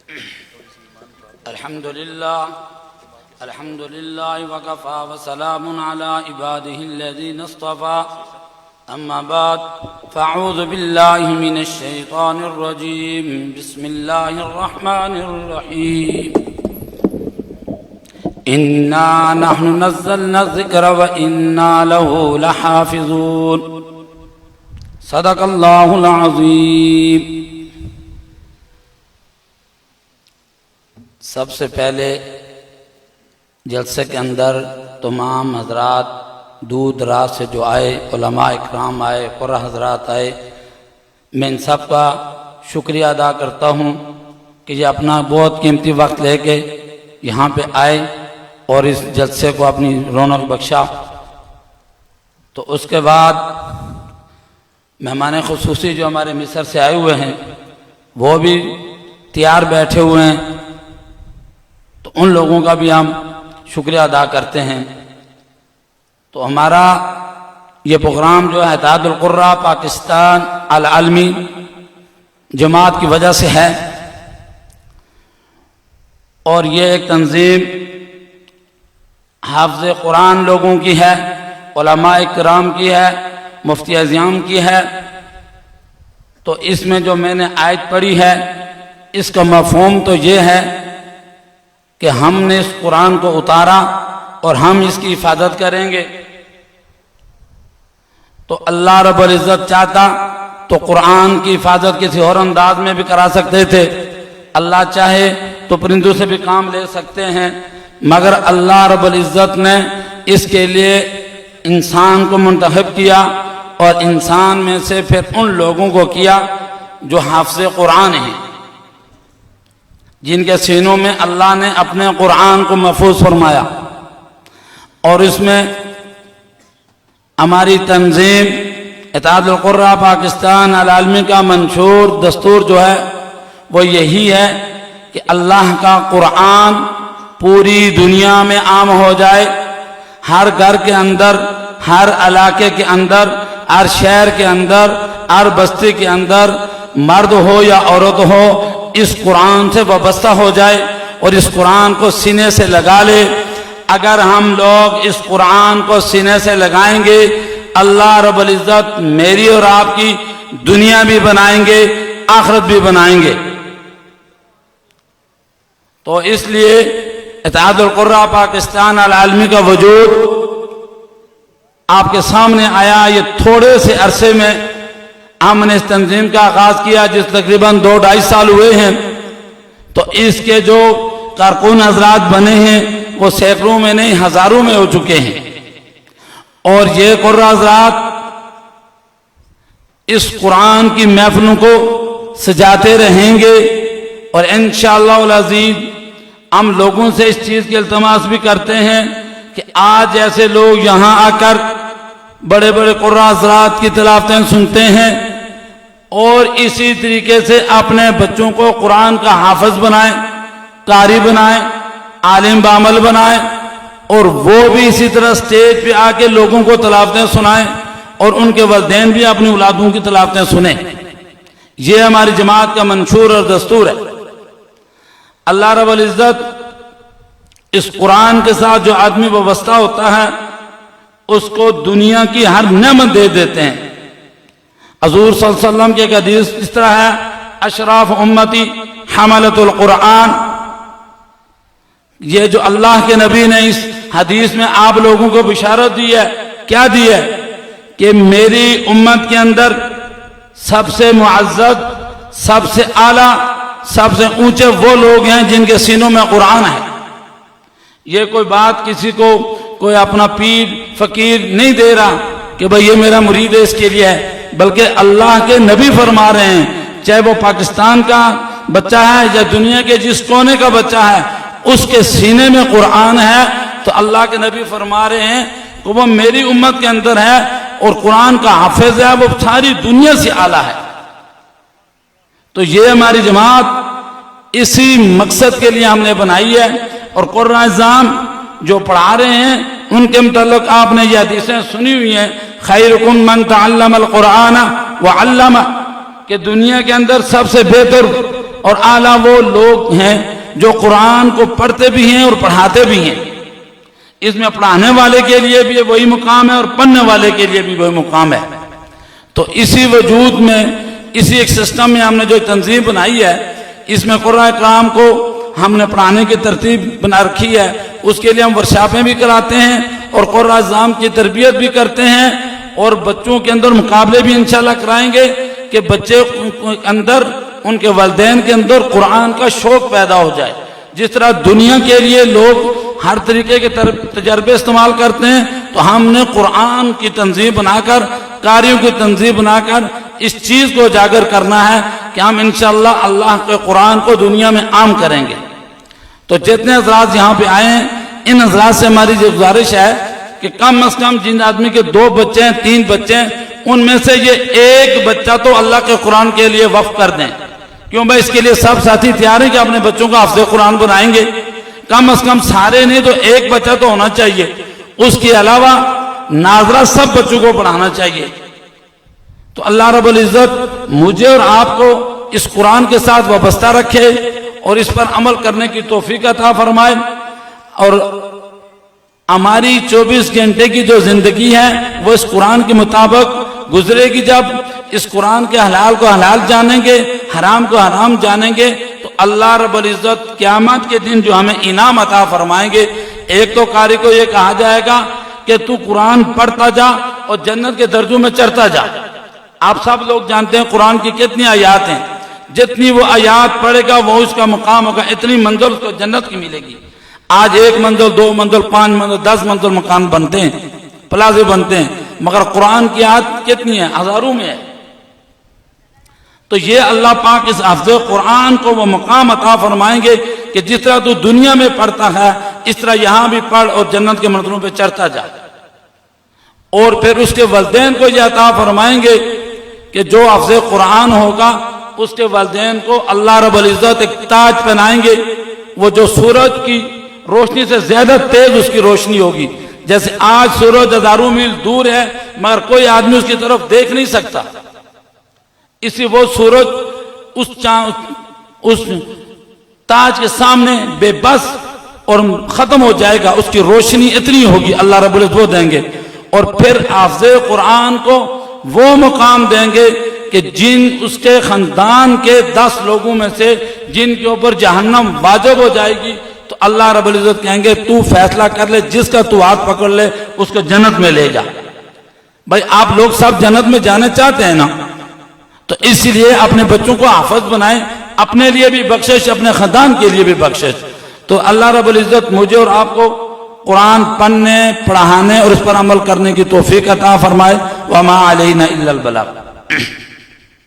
الحمد لله وكفى وسلام على عباده الذين اصطفى أما بعد فأعوذ بالله من الشيطان الرجيم بسم الله الرحمن الرحيم إنا نحن نزلنا الذكر وإنا له لحافظون صدق الله العظيم. سب سے پہلے جلسے کے اندر تمام حضرات دور دراز سے جو آئے، علماء اکرام آئے، قرآن حضرات آئے، میں ان سب کا شکریہ ادا کرتا ہوں کہ یہ اپنا بہت قیمتی وقت لے کے یہاں پہ آئے اور اس جلسے کو اپنی رونق بخشا. تو اس کے بعد مہمان خصوصی جو ہمارے مصر سے آئے ہوئے ہیں وہ بھی تیار بیٹھے ہوئے ہیں، تو ان لوگوں کا بھی ہم شکریہ ادا کرتے ہیں. تو ہمارا یہ پروگرام جو ہے اتحاد القراء پاکستان العالمی جماعت کی وجہ سے ہے، اور یہ ایک تنظیم حافظ قرآن لوگوں کی ہے، علماء کرام کی ہے، مفتی اعظم کی ہے. تو اس میں جو میں نے آیت پڑھی ہے اس کا مفہوم تو یہ ہے کہ ہم نے اس قرآن کو اتارا اور ہم اس کی حفاظت کریں گے. تو اللہ رب العزت چاہتا تو قرآن کی حفاظت کسی اور انداز میں بھی کرا سکتے تھے، اللہ چاہے تو پرندوں سے بھی کام لے سکتے ہیں، مگر اللہ رب العزت نے اس کے لیے انسان کو منتخب کیا اور انسان میں سے پھر ان لوگوں کو کیا جو حافظ قرآن ہیں، جن کے سینوں میں اللہ نے اپنے قرآن کو محفوظ فرمایا. اور اس میں ہماری تنظیم اتحاد القراء پاکستان العالمی کا منشور دستور جو ہے وہ یہی ہے کہ اللہ کا قرآن پوری دنیا میں عام ہو جائے، ہر گھر کے اندر، ہر علاقے کے اندر، ہر شہر کے اندر، ہر بستی کے اندر، مرد ہو یا عورت ہو، اس قرآن سے وابستہ ہو جائے اور اس قرآن کو سینے سے لگا لے. اگر ہم لوگ اس قرآن کو سینے سے لگائیں گے، اللہ رب العزت میری اور آپ کی دنیا بھی بنائیں گے، آخرت بھی بنائیں گے. تو اس لیے اتحاد القراء پاکستان العالمی کا وجود آپ کے سامنے آیا. یہ تھوڑے سے عرصے میں ہم نے اس تنظیم کا آغاز کیا، جس تقریباً 2-2.5 سال ہوئے ہیں. تو اس کے جو کارکن حضرات بنے ہیں وہ سینکڑوں میں نہیں ہزاروں میں ہو چکے ہیں، اور یہ قراء حضرات اس قرآن کی محفلوں کو سجاتے رہیں گے. اور انشاءاللہ العزیز ہم لوگوں سے اس چیز کی التماس بھی کرتے ہیں کہ آج ایسے لوگ یہاں آ کر بڑے بڑے قراء حضرات کی تلاوتیں سنتے ہیں، اور اسی طریقے سے اپنے بچوں کو قرآن کا حافظ بنائیں، قاری بنائیں، عالم بعمل بنائیں، اور وہ بھی اسی طرح سٹیج پہ آ کے لوگوں کو تلاوتیں سنائیں، اور ان کے والدین بھی اپنی اولادوں کی تلاوتیں سنیں. یہ ہماری جماعت کا منشور اور دستور ہے. اللہ رب العزت اس قرآن کے ساتھ جو آدمی وابستہ ہوتا ہے اس کو دنیا کی ہر نعمت دے دیتے ہیں. حضور صلی اللہ علیہ وسلم کی ایک حدیث اس طرح ہے، اشراف امتی حملۃ القرآن. یہ جو اللہ کے نبی نے اس حدیث میں آپ لوگوں کو بشارت دی ہے، کیا دی ہے؟ کہ میری امت کے اندر سب سے معزز، سب سے اعلیٰ، سب سے اونچے وہ لوگ ہیں جن کے سینوں میں قرآن ہے. یہ کوئی بات کسی کو کوئی اپنا پیر فقیر نہیں دے رہا کہ بھئی یہ میرا مرید ہے اس کے لیے ہے، بلکہ اللہ کے نبی فرما رہے ہیں، چاہے وہ پاکستان کا بچہ ہے یا دنیا کے جس کونے کا بچہ ہے، اس کے سینے میں قرآن ہے. تو اللہ کے نبی فرما رہے ہیں کہ وہ میری امت کے اندر ہے اور قرآن کا حافظ ہے، وہ ساری دنیا سے اعلیٰ ہے. تو یہ ہماری جماعت اسی مقصد کے لیے ہم نے بنائی ہے. اور قراء اعظم جو پڑھا رہے ہیں ان کے متعلق آپ نے یہ حدیثیں سنی ہوئی ہیں، خیرکم من تعلم القرآن وعلمہ، کہ دنیا کے اندر سب سے بہتر اور اعلیٰ وہ لوگ ہیں جو قرآن کو پڑھتے بھی ہیں اور پڑھاتے بھی ہیں۔ اس میں پڑھانے والے کے لیے بھی وہی مقام ہے اور پڑھنے والے کے لیے بھی وہی مقام ہے۔ تو اسی وجود میں، اسی ایک سسٹم میں ہم نے جو تنظیم بنائی ہے، اس میں قرآن کرام کو ہم نے پڑھانے کی ترتیب بنا رکھی ہے۔ اس کے لیے ہم ورکشاپیں بھی کراتے ہیں اور قرآن اعظم کی تربیت بھی کرتے ہیں، اور بچوں کے اندر مقابلے بھی انشاءاللہ کرائیں گے کہ بچے اندر، ان کے والدین کے اندر قرآن کا شوق پیدا ہو جائے۔ جس طرح دنیا کے لیے لوگ ہر طریقے کے تجربے استعمال کرتے ہیں، تو ہم نے قرآن کی تنظیم بنا کر، قاریوں کی تنظیم بنا کر اس چیز کو اجاگر کرنا ہے کہ ہم انشاءاللہ اللہ کے قرآن کو دنیا میں عام کریں گے۔ تو جتنے حضرات یہاں پہ آئے ہیں، ان حضرات سے ہماری یہ گزارش ہے کہ کم از کم جن آدمی کے 2 بچے ہیں، 3 بچے ہیں، ان میں سے یہ ایک بچہ تو اللہ کے قرآن کے لیے وقف کر دیں۔ کیوں بھائی؟ اس کے لیے سب ساتھی تیار ہیں کہ اپنے بچوں کو حافظ قرآن بنائیں گے۔ کم از کم سارے نہیں تو ایک بچہ تو ہونا چاہیے۔ اس کے علاوہ ناظرہ سب بچوں کو پڑھانا چاہیے۔ تو اللہ رب العزت مجھے اور آپ کو اس قرآن کے ساتھ وابستہ رکھے اور اس پر عمل کرنے کی توفیق عطا فرمائے، اور ہماری 24 گھنٹے کی جو زندگی ہے وہ اس قرآن کے مطابق گزرے گی۔ جب اس قرآن کے حلال کو حلال جانیں گے، حرام کو حرام جانیں گے، تو اللہ رب العزت قیامت کے دن جو ہمیں انعام عطا فرمائیں گے، ایک تو قاری کو یہ کہا جائے گا کہ تو قرآن پڑھتا جا اور جنت کے درجوں میں چڑھتا جا۔ آپ سب لوگ جانتے ہیں قرآن کی کتنی آیات ہیں، جتنی وہ آیات پڑھے گا وہ اس کا مقام ہوگا، اتنی منزل اس کو جنت کی ملے گی۔ آج 1 منزل، 2 منزل، 5 منزل، 10 منزل مکان بنتے ہیں، پلازے بنتے ہیں، مگر قرآن کی آیات کتنی ہے؟ ہزاروں میں ہے۔ تو یہ اللہ پاک اس حافظ قرآن کو وہ مقام عطا فرمائیں گے کہ جس طرح تو دنیا میں پڑھتا ہے، اس طرح یہاں بھی پڑھ اور جنت کے منزلوں پہ چڑھتا جا۔ اور پھر اس کے والدین کو یہ عطا فرمائیں گے کہ جو حافظ قرآن ہوگا، اس کے والدین کو اللہ رب العزت ایک تاج پہنائیں گے، وہ جو سورج کی روشنی سے زیادہ تیز اس کی روشنی ہوگی۔ جیسے آج سورج ہزاروں میل دور ہے مگر کوئی آدمی اس کی طرف دیکھ نہیں سکتا، اسی وہ سورج اس تاج کے سامنے بے بس اور ختم ہو جائے گا، اس کی روشنی اتنی ہوگی، اللہ رب العزت وہ دیں گے۔ اور پھر حافظ قرآن کو وہ مقام دیں گے کہ جن اس کے خاندان کے 10 لوگوں میں سے جن کے اوپر جہنم واجب ہو جائے گی، تو اللہ رب العزت کہیں گے تو فیصلہ کر لے، جس کا تو ہاتھ پکڑ لے اس کو جنت میں لے جا۔ بھائی آپ لوگ سب جنت میں جانا چاہتے ہیں نا، تو اس لیے اپنے بچوں کو حافظ بنائیں، اپنے لیے بھی بخشش، اپنے خاندان کے لیے بھی بخشش۔ تو اللہ رب العزت مجھے اور آپ کو قرآن پڑھنے، پڑھانے اور اس پر عمل کرنے کی توفیق عطا فرمائے۔ وما علینا الا البلاغ۔